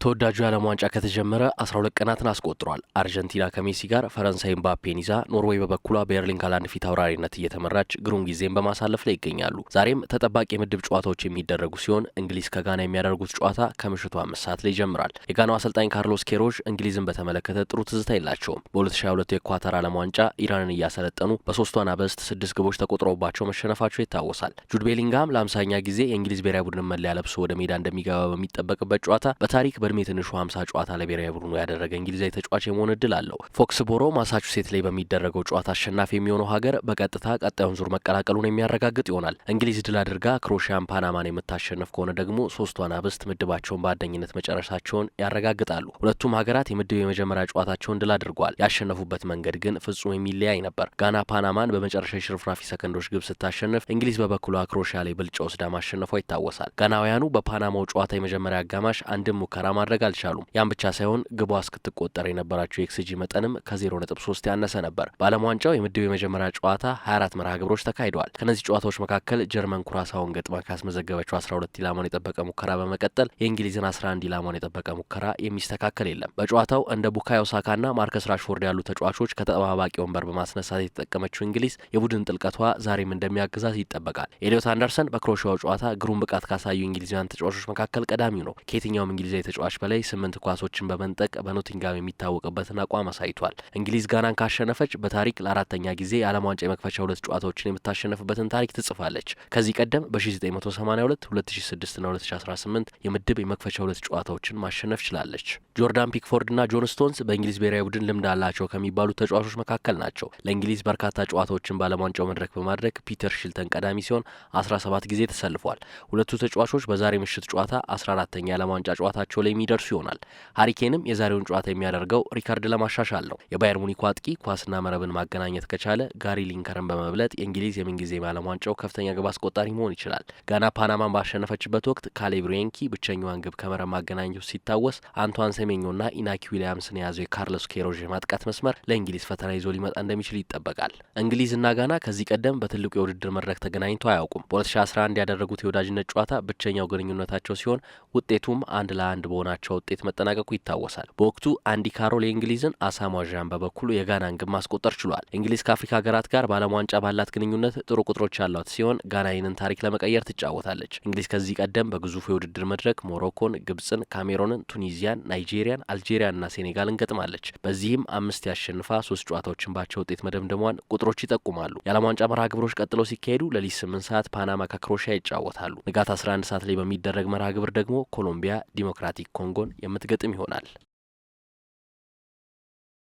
ተወዳጁ የዓለም ዋንጫ ከተጀመረ 12 ቀናትን አስቆጥሯል። አርጀንቲና ከሜሲ ጋር፣ ፈረንሳይ ምባፔን ይዛ፣ ኖርዌይ በበኩሏ በኤርሊንግ ሃላንድ ፊት አውራሪነት እየተመራች ግሩም ጊዜን በማሳለፍ ላይ ይገኛሉ። ዛሬም ተጠባቂ የምድብ ጨዋታዎች የሚደረጉ ሲሆን እንግሊዝ ከጋና የሚያደርጉት ጨዋታ ከምሽቱ 5 ሰዓት ላይ ይጀምራል። የጋናው አሰልጣኝ ካርሎስ ኬሮዥ እንግሊዝን በተመለከተ ጥሩ ትዝታ የላቸውም። በ2022 የኳታር ዓለም ዋንጫ ኢራንን እያሰለጠኑ በሶስቱ አናብስት 6 ግቦች ተቆጥረውባቸው መሸነፋቸው ይታወሳል። ጁድ ቤሊንግሃም ለ50ኛ ጊዜ የእንግሊዝ ብሔራዊ ቡድን መለያ ለብሶ ወደ ሜዳ እንደሚገባ በሚጠበቅበት ጨዋታ በታሪክ በእድሜ ትንሹ 50 ጨዋታ ለብሔራዊ ቡድኑ ያደረገ እንግሊዛዊ ተጫዋች የመሆን እድል አለው። ፎክስቦሮ ማሳቹሴት ላይ በሚደረገው ጨዋታ አሸናፊ የሚሆነው ሀገር በቀጥታ ቀጣዩን ዙር መቀላቀሉን የሚያረጋግጥ ይሆናል። እንግሊዝ ድል አድርጋ ክሮሺያን ፓናማን የምታሸንፍ ከሆነ ደግሞ ሶስቱ አናብስት ምድባቸውን በአንደኝነት መጨረሻቸውን ያረጋግጣሉ። ሁለቱም ሀገራት የምድብ የመጀመሪያ ጨዋታቸውን ድል አድርገዋል። ያሸነፉበት መንገድ ግን ፍጹም የሚለያይ ነበር። ጋና ፓናማን በመጨረሻ የሽርፍራፊ ሰከንዶች ግብ ስታሸንፍ፣ እንግሊዝ በበኩሏ ክሮሺያ ላይ ብልጫ ወስዳ ማሸነፏ ይታወሳል። ጋናውያኑ በፓናማው ጨዋታ የመጀመሪያ አጋማሽ አንድም ሙከራ ማድረግ አልቻሉም። ያን ብቻ ሳይሆን ግቧ እስክትቆጠር የነበራቸው የኤክስጂ መጠንም ከ0.3 ያነሰ ነበር። በዓለም ዋንጫው የምድብ የመጀመሪያ ጨዋታ 24 መርሃ ግብሮች ተካሂደዋል። ከነዚህ ጨዋታዎች መካከል ጀርመን ኩራሳውን ገጥማ ካስመዘገበችው 12 ኢላማውን የጠበቀ ሙከራ በመቀጠል የእንግሊዝን 11 ኢላማውን የጠበቀ ሙከራ የሚስተካከል የለም። በጨዋታው እንደ ቡካዮ ሳካና ማርከስ ራሽፎርድ ያሉ ተጫዋቾች ከተጠባባቂ ወንበር በማስነሳት የተጠቀመችው እንግሊዝ የቡድን ጥልቀቷ ዛሬም እንደሚያግዛት ይጠበቃል። ኤሊዮት አንደርሰን በክሮሺያው ጨዋታ ግሩም ብቃት ካሳዩ እንግሊዛውያን ተጫዋቾች መካከል ቀዳሚው ነው። ከየትኛውም እንግሊዛዊ ተጫዋች በላይ 8 ኳሶችን በመንጠቅ በኖቲንጋም የሚታወቅበትን አቋም አሳይቷል። እንግሊዝ ጋናን ካሸነፈች በታሪክ ለአራተኛ ጊዜ የዓለም ዋንጫ የመክፈቻ 2 ጨዋታዎችን የምታሸንፍበትን ታሪክ ትጽፋለች። ከዚህ ቀደም በ1982፣ 2006 እና 2018 የምድብ የመክፈቻ 2 ጨዋታዎችን ማሸነፍ ችላለች። ጆርዳን ፒክፎርድ እና ጆን ስቶንስ በእንግሊዝ ብሔራዊ ቡድን ልምድ አላቸው ከሚባሉ ተጫዋቾች መካከል ናቸው። ለእንግሊዝ በርካታ ጨዋታዎችን በዓለም ዋንጫው መድረክ በማድረግ ፒተር ሽልተን ቀዳሚ ሲሆን 17 ጊዜ ተሰልፏል። ሁለቱ ተጫዋቾች በዛሬ ምሽት ጨዋታ 14ኛ የዓለም ዋንጫ ጨዋታቸው ላይ የሚደርሱ ይሆናል። ሃሪኬንም የዛሬውን ጨዋታ የሚያደርገው ሪካርድ ለማሻሻል ነው። የባየር ሙኒኩ አጥቂ ኳስና መረብን ማገናኘት ከቻለ ጋሪ ሊንከርን በመብለጥ የእንግሊዝ የምንጊዜ የዓለም ዋንጫው ከፍተኛ ግብ አስቆጣሪ መሆን ይችላል። ጋና ፓናማን ባሸነፈችበት ወቅት ካሌብ ሪንኪ ብቸኛዋን ግብ ከመረብ ማገናኘቱ ሲታወስ፣ አንቷን ሴሜኞና ኢናኪ ዊሊያምስን የያዘው የካርሎስ ኬሮዥ የማጥቃት መስመር ለእንግሊዝ ፈተና ይዞ ሊመጣ እንደሚችል ይጠበቃል። እንግሊዝና ጋና ከዚህ ቀደም በትልቁ የውድድር መድረክ ተገናኝተው አያውቁም። በ2011 ያደረጉት የወዳጅነት ጨዋታ ብቸኛው ግንኙነታቸው ሲሆን ውጤቱም 1-1 በሆናቸው ውጤት መጠናቀቁ ይታወሳል። በወቅቱ አንዲ ካሮል የእንግሊዝን፣ አሳሟ ዣን በበኩሉ የጋናን ግብ ማስቆጠር ችሏል። እንግሊዝ ከአፍሪካ ሀገራት ጋር በዓለም ዋንጫ ባላት ግንኙነት ጥሩ ቁጥሮች ያሏት ሲሆን ጋና ይህንን ታሪክ ለመቀየር ትጫወታለች። እንግሊዝ ከዚህ ቀደም በግዙፉ የውድድር መድረክ ሞሮኮን፣ ግብጽን፣ ካሜሮንን፣ ቱኒዚያን፣ ናይጄሪያን፣ አልጄሪያንና ሴኔጋልን ገጥማለች። በዚህም 5 ያሸንፋ 3 ጨዋታዎችን ባቸው ውጤት መደምደሟን ቁጥሮች ይጠቁማሉ። የዓለም ዋንጫ መርሃ ግብሮች ቀጥለው ሲካሄዱ ሌሊት 8 ሰዓት ፓናማ ከክሮሺያ ይጫወታሉ። ንጋት 11 ሰዓት ላይ በሚደረግ መርሃ ግብር ደግሞ ኮሎምቢያ ዲሞክራቲክ ኮንጎን የምትገጥም ይሆናል።